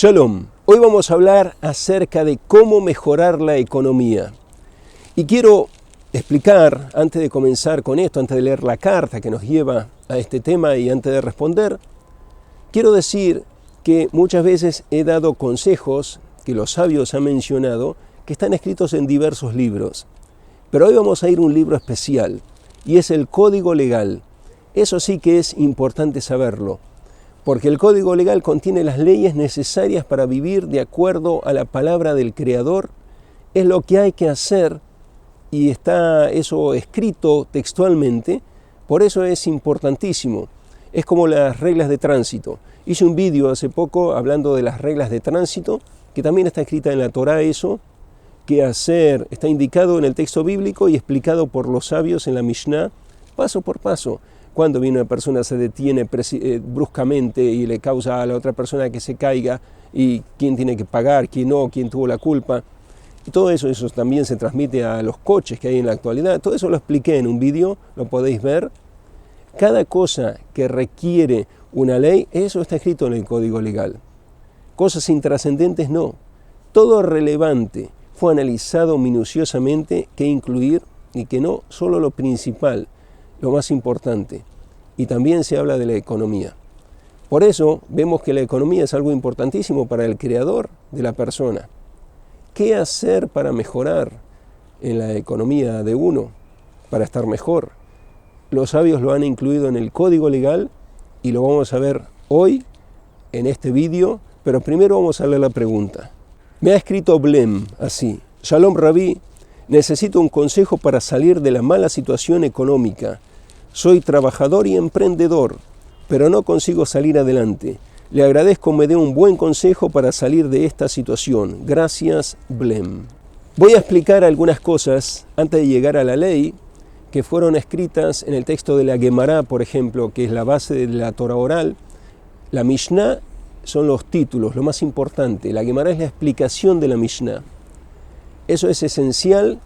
Shalom, hoy vamos a hablar acerca de cómo mejorar la economía. Y quiero explicar, antes de comenzar con esto, antes de leer la carta que nos lleva a este tema y antes de responder, quiero decir que muchas veces he dado consejos que los sabios han mencionado, que están escritos en diversos libros. Pero hoy vamos a ir a un libro especial, y es el Código Legal. Eso sí que es importante saberlo, porque el Código Legal contiene las leyes necesarias para vivir de acuerdo a la palabra del Creador. Es lo que hay que hacer y está eso escrito textualmente, por eso es importantísimo. Es como las reglas de tránsito. Hice un vídeo hace poco hablando de las reglas de tránsito, que también está escrita en la Torá eso, qué hacer, está indicado en el texto bíblico y explicado por los sabios en la Mishnah, paso por paso. Cuando viene una persona se detiene bruscamente y le causa a la otra persona que se caiga, y quién tiene que pagar, quién no, quién tuvo la culpa. Y todo eso también se transmite a los coches que hay en la actualidad. Todo eso lo expliqué en un vídeo, lo podéis ver. Cada cosa que requiere una ley, eso está escrito en el Código Legal. Cosas intrascendentes no. Todo relevante fue analizado minuciosamente qué incluir y qué no, solo lo principal, lo más importante. Y también se habla de la economía. Por eso vemos que la economía es algo importantísimo para el creador de la persona. ¿Qué hacer para mejorar en la economía de uno, para estar mejor? Los sabios lo han incluido en el Código Legal y lo vamos a ver hoy en este vídeo, pero primero vamos a leer la pregunta. Me ha escrito Blem así: Shalom Rabí, necesito un consejo para salir de la mala situación económica. Soy trabajador y emprendedor, pero no consigo salir adelante. Le agradezco me dé un buen consejo para salir de esta situación. Gracias, Blem. Voy a explicar algunas cosas antes de llegar a la ley que fueron escritas en el texto de la Gemara, por ejemplo, que es la base de la Torah oral. La Mishnah son los títulos, lo más importante. La Gemara es la explicación de la Mishnah. Eso es esencial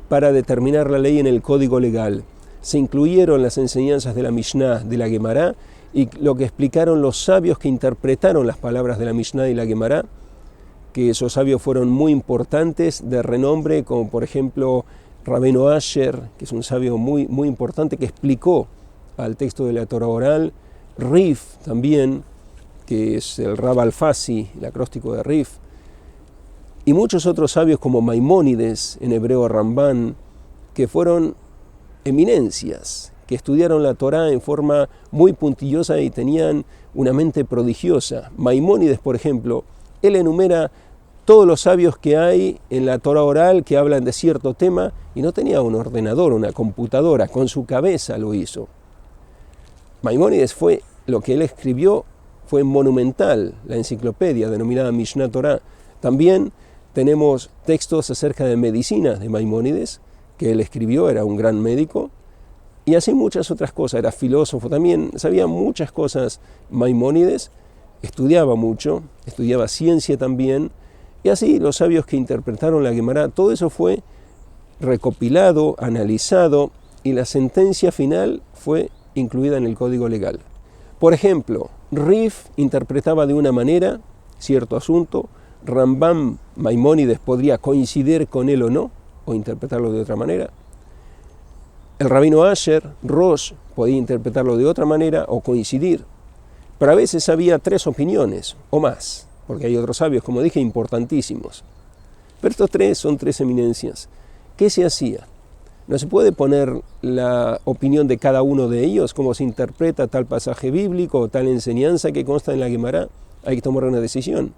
para determinar la ley en el Código Legal. Se incluyeron las enseñanzas de la Mishnah, de la Gemara, y lo que explicaron los sabios que interpretaron las palabras de la Mishnah y la Gemara, que esos sabios fueron muy importantes, de renombre, como por ejemplo Rabbeinu Asher, que es un sabio muy importante, que explicó al texto de la Torah oral. Rif también, que es el Rab Alfasi, el acróstico de Rif, y muchos otros sabios como Maimónides, en hebreo Rambán, que fueron eminencias, que estudiaron la Torá en forma muy puntillosa y tenían una mente prodigiosa. Maimónides, por ejemplo, él enumera todos los sabios que hay en la Torá oral que hablan de cierto tema y no tenía un ordenador, una computadora, con su cabeza lo hizo. Maimónides lo que él escribió fue monumental, la enciclopedia denominada Mishnah Torah. También tenemos textos acerca de medicina de Maimónides, que él escribió, era un gran médico, y así muchas otras cosas, era filósofo también, sabía muchas cosas Maimónides, estudiaba mucho, estudiaba ciencia también, y así los sabios que interpretaron la Gemara, todo eso fue recopilado, analizado, y la sentencia final fue incluida en el Código Legal. Por ejemplo, Rif interpretaba de una manera cierto asunto, Rambam, Maimónides podría coincidir con él o no, o interpretarlo de otra manera. El Rabbeinu Asher, Rosh, podía interpretarlo de otra manera o coincidir. Pero a veces había 3 opiniones o más, porque hay otros sabios, como dije, importantísimos. Pero estos 3 son 3 eminencias. ¿Qué se hacía? No se puede poner la opinión de cada uno de ellos, cómo se interpreta tal pasaje bíblico o tal enseñanza que consta en la Gemara. Hay que tomar una decisión.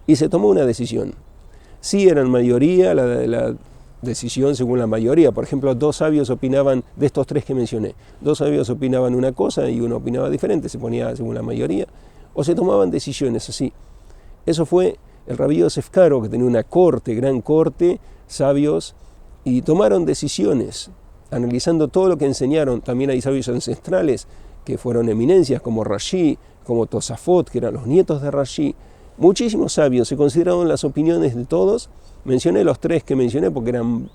Y se tomó una decisión. Sí eran mayoría, la decisión según la mayoría. Por ejemplo, 2 sabios opinaban, de estos 3 que mencioné, 2 sabios opinaban una cosa y uno opinaba diferente, se ponía según la mayoría, o se tomaban decisiones así. Eso fue el Rabbi Yosef Karo, que tenía una corte, gran corte, sabios, y tomaron decisiones, analizando todo lo que enseñaron. También hay sabios ancestrales que fueron eminencias, como Rashi, como Tosafot, que eran los nietos de Rashi. Muchísimos sabios, se consideraron las opiniones de todos. Mencioné los 3 que mencioné porque eran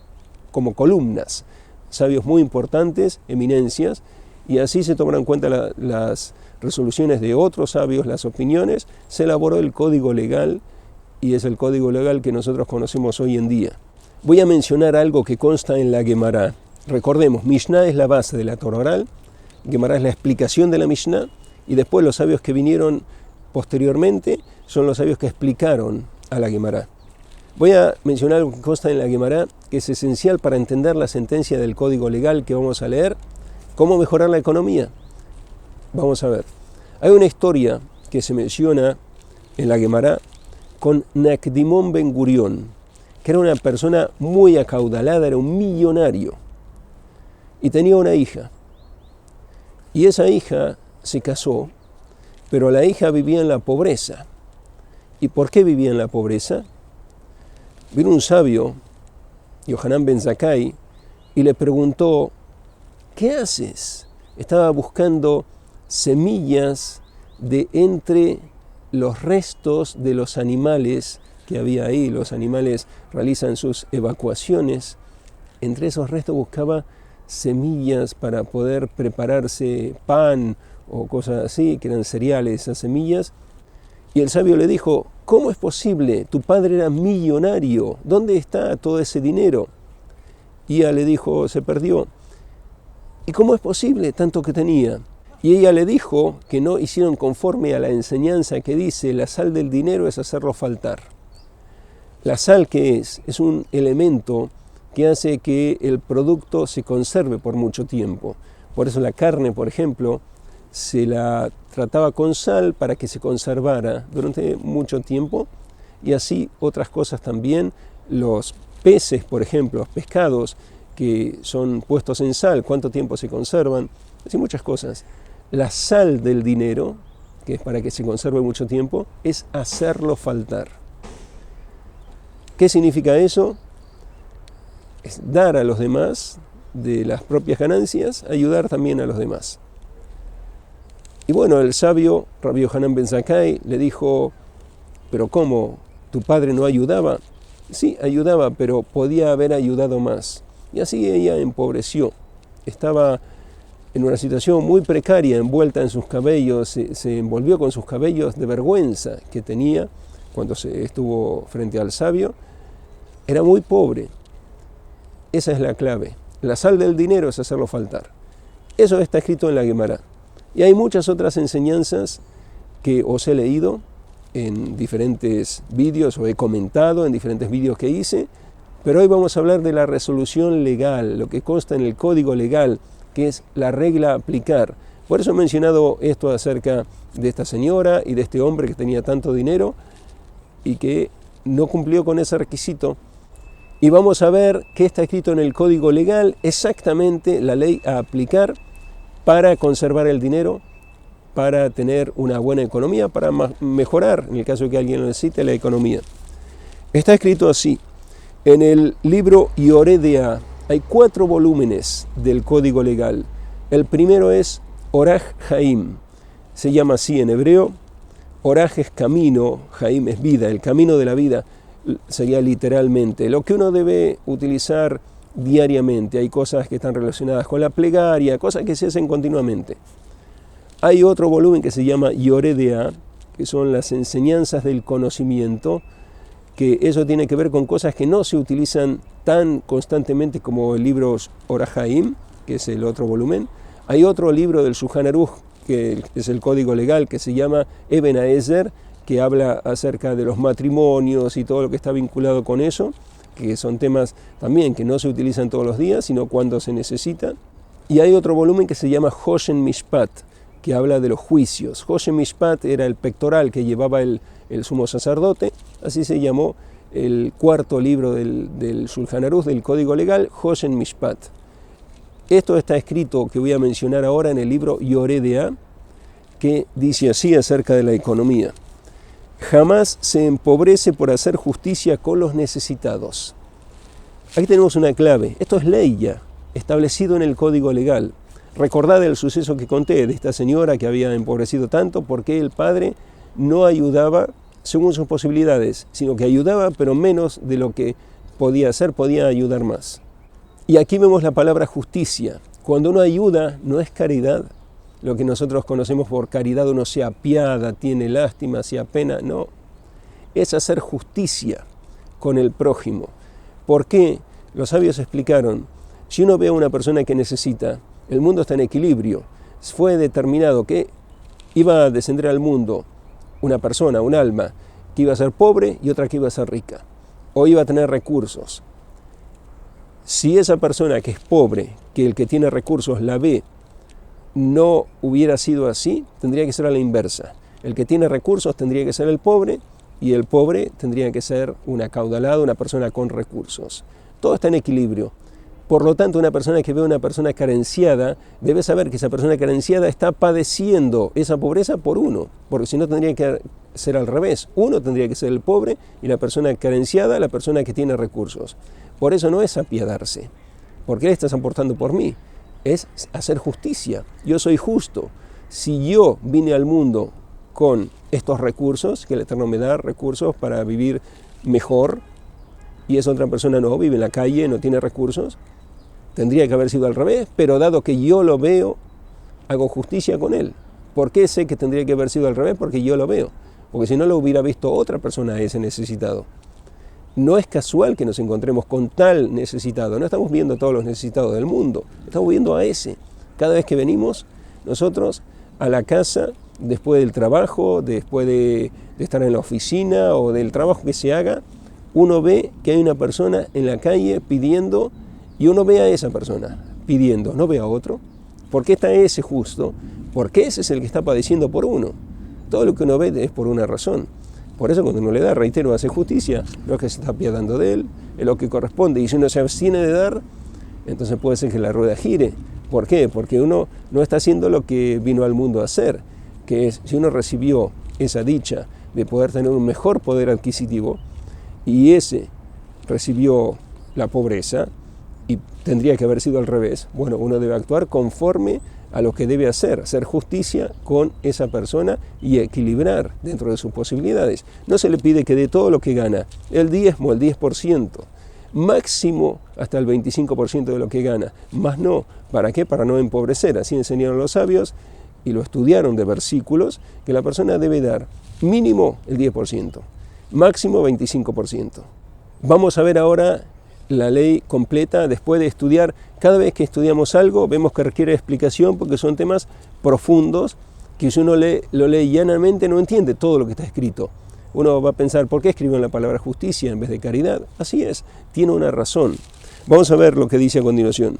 como columnas, sabios muy importantes, eminencias, y así se toman en cuenta las resoluciones de otros sabios, las opiniones, se elaboró el código legal y es el código legal que nosotros conocemos hoy en día. Voy a mencionar algo que consta en la Gemara. Recordemos, Mishnah es la base de la Torá oral, Gemara es la explicación de la Mishnah y después los sabios que vinieron posteriormente son los sabios que explicaron a la Gemara. Voy a mencionar algo que consta en la Gemara que es esencial para entender la sentencia del código legal que vamos a leer. ¿Cómo mejorar la economía? Vamos a ver. Hay una historia que se menciona en la Gemara con Nakdimón Ben Gurión, que era una persona muy acaudalada, era un millonario, y tenía una hija. Y esa hija se casó, pero la hija vivía en la pobreza. ¿Y por qué vivía en la pobreza? Vino un sabio, Yohanan Ben Zakkai, y le preguntó, ¿qué haces? Estaba buscando semillas de entre los restos de los animales que había ahí. Los animales realizan sus evacuaciones. Entre esos restos buscaba semillas para poder prepararse pan o cosas así, que eran cereales, esas semillas. Y el sabio le dijo, ¿cómo es posible? Tu padre era millonario, ¿dónde está todo ese dinero? Y ella le dijo, se perdió. ¿Y cómo es posible tanto que tenía? Y ella le dijo que no hicieron conforme a la enseñanza que dice, la sal del dinero es hacerlo faltar. La sal, ¿qué es? Es un elemento que hace que el producto se conserve por mucho tiempo. Por eso la carne, por ejemplo, se la trataba con sal para que se conservara durante mucho tiempo, y así otras cosas también. Los peces, por ejemplo, los pescados que son puestos en sal, ¿cuánto tiempo se conservan? Así muchas cosas. La sal del dinero, que es para que se conserve mucho tiempo, es hacerlo faltar. ¿Qué significa eso? Es dar a los demás de las propias ganancias, ayudar también a los demás. Y bueno, el sabio Rabbi Yohanan Ben Zakkai le dijo, ¿pero cómo? ¿Tu padre no ayudaba? Sí, ayudaba, pero podía haber ayudado más. Y así ella empobreció. Estaba en una situación muy precaria, envuelta en sus cabellos, se envolvió con sus cabellos de vergüenza que tenía cuando estuvo frente al sabio. Era muy pobre. Esa es la clave. La sal del dinero es hacerlo faltar. Eso está escrito en la Gemara. Y hay muchas otras enseñanzas que os he leído en diferentes vídeos o he comentado en diferentes vídeos que hice, pero hoy vamos a hablar de la resolución legal, lo que consta en el código legal, que es la regla a aplicar. Por eso he mencionado esto acerca de esta señora y de este hombre que tenía tanto dinero y que no cumplió con ese requisito. Y vamos a ver qué está escrito en el código legal, exactamente la ley a aplicar para conservar el dinero, para tener una buena economía, para mejorar, en el caso de que alguien lo necesite, la economía. Está escrito así, en el libro Yoredea, hay 4 volúmenes del código legal. El primero es Oraj Haim, se llama así en hebreo. Oraj es camino, Haim es vida, el camino de la vida sería literalmente lo que uno debe utilizar diariamente. Hay cosas que están relacionadas con la plegaria, cosas que se hacen continuamente. Hay otro volumen que se llama Yoredea, que son las enseñanzas del conocimiento, que eso tiene que ver con cosas que no se utilizan tan constantemente como el libro Oraj Haim, que es el otro volumen. Hay otro libro del Shulchan Aruch, que es el código legal, que se llama Eben Haezer, que habla acerca de los matrimonios y todo lo que está vinculado con eso, que son temas también que no se utilizan todos los días, sino cuando se necesita. Y hay otro volumen que se llama Hoshen Mishpat, que habla de los juicios. Hoshen Mishpat era el pectoral que llevaba el sumo sacerdote, así se llamó el cuarto libro del Shulchan Aruch, del Código Legal, Hoshen Mishpat. Esto está escrito, que voy a mencionar ahora, en el libro Yoredea, que dice así acerca de la economía. Jamás se empobrece por hacer justicia con los necesitados. Aquí tenemos una clave. Esto es ley ya, establecido en el Código Legal. Recordad el suceso que conté de esta señora que había empobrecido tanto porque el padre no ayudaba según sus posibilidades, sino que ayudaba pero menos de lo que podía hacer, podía ayudar más. Y aquí vemos la palabra justicia. Cuando uno ayuda no es caridad. lo que nosotros conocemos por caridad, uno se apiada, tiene lástima, se apena. No, es hacer justicia con el prójimo. ¿Por qué? Los sabios explicaron, si uno ve a una persona que necesita, el mundo está en equilibrio, fue determinado que iba a descender al mundo una persona, un alma, que iba a ser pobre y otra que iba a ser rica, o iba a tener recursos. Si esa persona que es pobre, que el que tiene recursos la ve, no hubiera sido así, tendría que ser a la inversa. El que tiene recursos tendría que ser el pobre, y el pobre tendría que ser un acaudalado, una persona con recursos. Todo está en equilibrio. Por lo tanto, una persona que ve a una persona carenciada debe saber que esa persona carenciada está padeciendo esa pobreza por uno, porque si no tendría que ser al revés. Uno tendría que ser el pobre y la persona carenciada la persona que tiene recursos. Por eso no es apiadarse, porque le estás aportando por mí, es hacer justicia. Yo soy justo. Si yo vine al mundo con estos recursos, que el Eterno me da recursos para vivir mejor, y esa otra persona no, vive en la calle, no tiene recursos, tendría que haber sido al revés, pero dado que yo lo veo, hago justicia con él. ¿Por qué sé que tendría que haber sido al revés? Porque yo lo veo, porque si no lo hubiera visto otra persona a ese necesitado. No es casual que nos encontremos con tal necesitado, no estamos viendo a todos los necesitados del mundo, estamos viendo a ese. Cada vez que venimos nosotros a la casa, después del trabajo, después de estar en la oficina o del trabajo que se haga, uno ve que hay una persona en la calle pidiendo y uno ve a esa persona pidiendo, no ve a otro. ¿Por qué está ese justo? Porque ese es el que está padeciendo por uno. Todo lo que uno ve es por una razón. Por eso cuando uno le da, reitero, hace justicia, no es que se está apiadando de él, es lo que corresponde. Y si uno se abstiene de dar, entonces puede ser que la rueda gire. ¿Por qué? Porque uno no está haciendo lo que vino al mundo a hacer, que es, si uno recibió esa dicha de poder tener un mejor poder adquisitivo, y ese recibió la pobreza, y tendría que haber sido al revés, bueno, uno debe actuar conforme a lo que debe hacer justicia con esa persona y equilibrar dentro de sus posibilidades. No se le pide que dé todo lo que gana, el diezmo, el 10%, máximo hasta el 25% de lo que gana, más no. ¿Para qué? Para no empobrecer. Así enseñaron los sabios y lo estudiaron de versículos, que la persona debe dar mínimo el 10%, máximo 25%. Vamos a ver ahora la ley completa después de estudiar. Cada vez que estudiamos algo vemos que requiere explicación porque son temas profundos que si uno lo lee llanamente no entiende todo lo que está escrito. Uno va a pensar, ¿por qué escriben la palabra justicia en vez de caridad? Así es, tiene una razón. Vamos a ver lo que dice a continuación.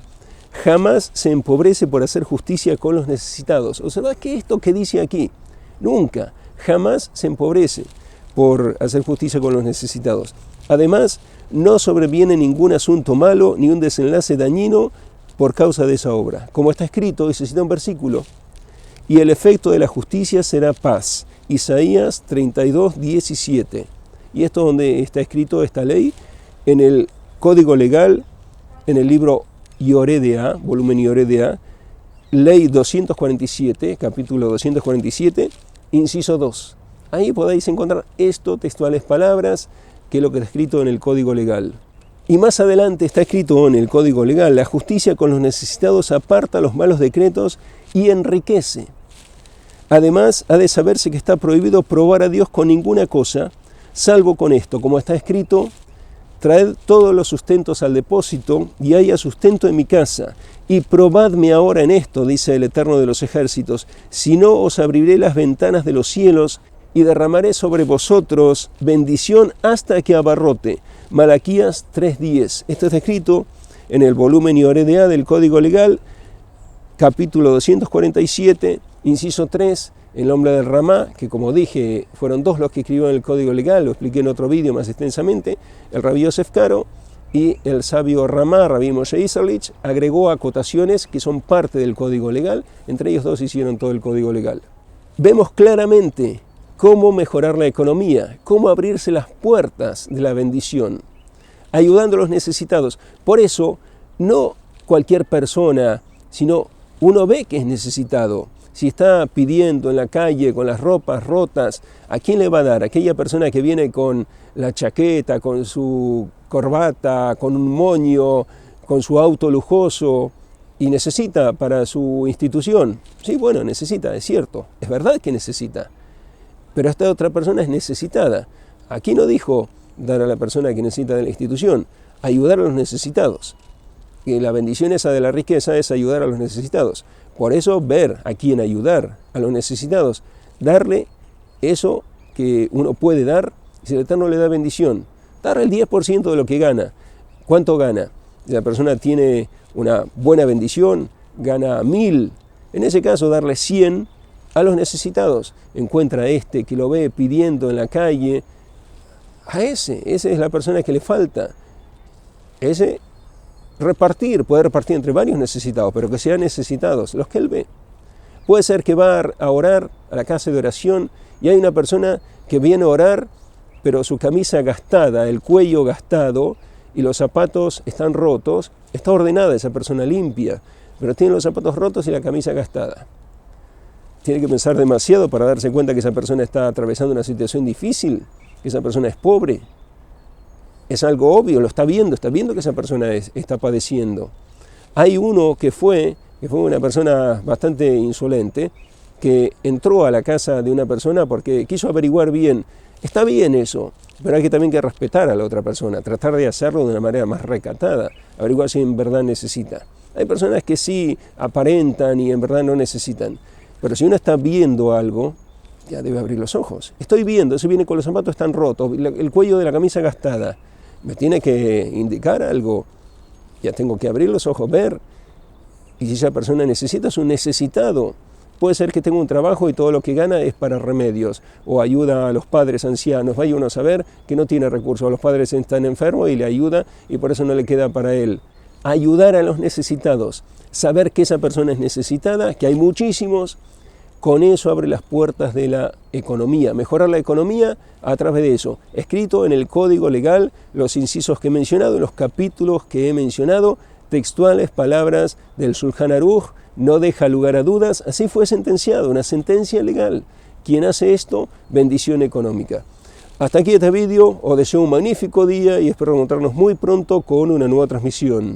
Jamás se empobrece por hacer justicia con los necesitados. Observa que esto que dice aquí, nunca, jamás se empobrece por hacer justicia con los necesitados. Además, no sobreviene ningún asunto malo ni un desenlace dañino por causa de esa obra. Como está escrito, y se cita un versículo, y el efecto de la justicia será paz. Isaías 32, 17. Y esto es donde está escrito esta ley, en el Código Legal, en el libro Yoredea, volumen Yoredea, ley 247, capítulo 247, inciso 2. Ahí podéis encontrar esto, textuales palabras, que es lo que está escrito en el Código Legal. Y más adelante está escrito en el Código Legal, la justicia con los necesitados aparta los malos decretos y enriquece. Además, ha de saberse que está prohibido probar a Dios con ninguna cosa, salvo con esto, como está escrito, traed todos los sustentos al depósito y haya sustento en mi casa, y probadme ahora en esto, dice el Eterno de los ejércitos, si no os abriré las ventanas de los cielos y derramaré sobre vosotros bendición hasta que abarrote. Malaquías 3:10. Esto está escrito en el volumen Yoredea del Código Legal, capítulo 247, inciso 3, el hombre del Ramá, que como dije, fueron dos los que escribieron el Código Legal, lo expliqué en otro vídeo más extensamente, el Rabbi Yosef Karo y el sabio Ramá, Rabbi Moshe Isserlich, agregó acotaciones que son parte del Código Legal, entre ellos dos hicieron todo el Código Legal. Vemos claramente cómo mejorar la economía, cómo abrirse las puertas de la bendición, ayudando a los necesitados. Por eso, no cualquier persona, sino uno ve que es necesitado. Si está pidiendo en la calle con las ropas rotas, ¿a quién le va a dar? Aquella persona que viene con la chaqueta, con su corbata, con un moño, con su auto lujoso. y necesita para su institución. Sí, bueno, necesita, es cierto, es verdad que necesita, pero esta otra persona es necesitada. Aquí no dijo dar a la persona que necesita de la institución, ayudar a los necesitados. Que la bendición esa de la riqueza es ayudar a los necesitados. Por eso ver a quién ayudar a los necesitados, darle eso que uno puede dar, si el Eterno le da bendición, darle el 10% de lo que gana. ¿Cuánto gana? Si la persona tiene una buena bendición, gana 1000, en ese caso darle 100 a los necesitados. Encuentra a este que lo ve pidiendo en la calle, a esa es la persona que le falta. Ese puede repartir entre varios necesitados, pero que sean necesitados, los que él ve. Puede ser que va a orar a la casa de oración y hay una persona que viene a orar, pero su camisa gastada, el cuello gastado y los zapatos están rotos. Está ordenada esa persona limpia, pero tiene los zapatos rotos y la camisa gastada. Tiene que pensar demasiado para darse cuenta que esa persona está atravesando una situación difícil, que esa persona es pobre. Es algo obvio, lo está viendo que esa persona está padeciendo. Hay uno que fue una persona bastante insolente, que entró a la casa de una persona porque quiso averiguar bien. Está bien eso, pero hay que también respetar a la otra persona, tratar de hacerlo de una manera más recatada, averiguar si en verdad necesita. Hay personas que sí aparentan y en verdad no necesitan, pero si uno está viendo algo, ya debe abrir los ojos. Estoy viendo, ese viene con los zapatos tan rotos, el cuello de la camisa gastada. Me tiene que indicar algo. Ya tengo que abrir los ojos, ver. Y si esa persona necesita, es un necesitado. Puede ser que tenga un trabajo y todo lo que gana es para remedios o ayuda a los padres ancianos. Vaya uno a saber que no tiene recursos. Los padres están enfermos y le ayuda y por eso no le queda para él. Ayudar a los necesitados. Saber que esa persona es necesitada, que hay muchísimos. Con eso abre las puertas de la economía. Mejorar la economía a través de eso. Escrito en el código legal, los incisos que he mencionado, en los capítulos que he mencionado, textuales, palabras del Shulchan Aruch, no deja lugar a dudas. Así fue sentenciado, una sentencia legal. Quien hace esto, bendición económica. Hasta aquí este vídeo, os deseo un magnífico día y espero encontrarnos muy pronto con una nueva transmisión.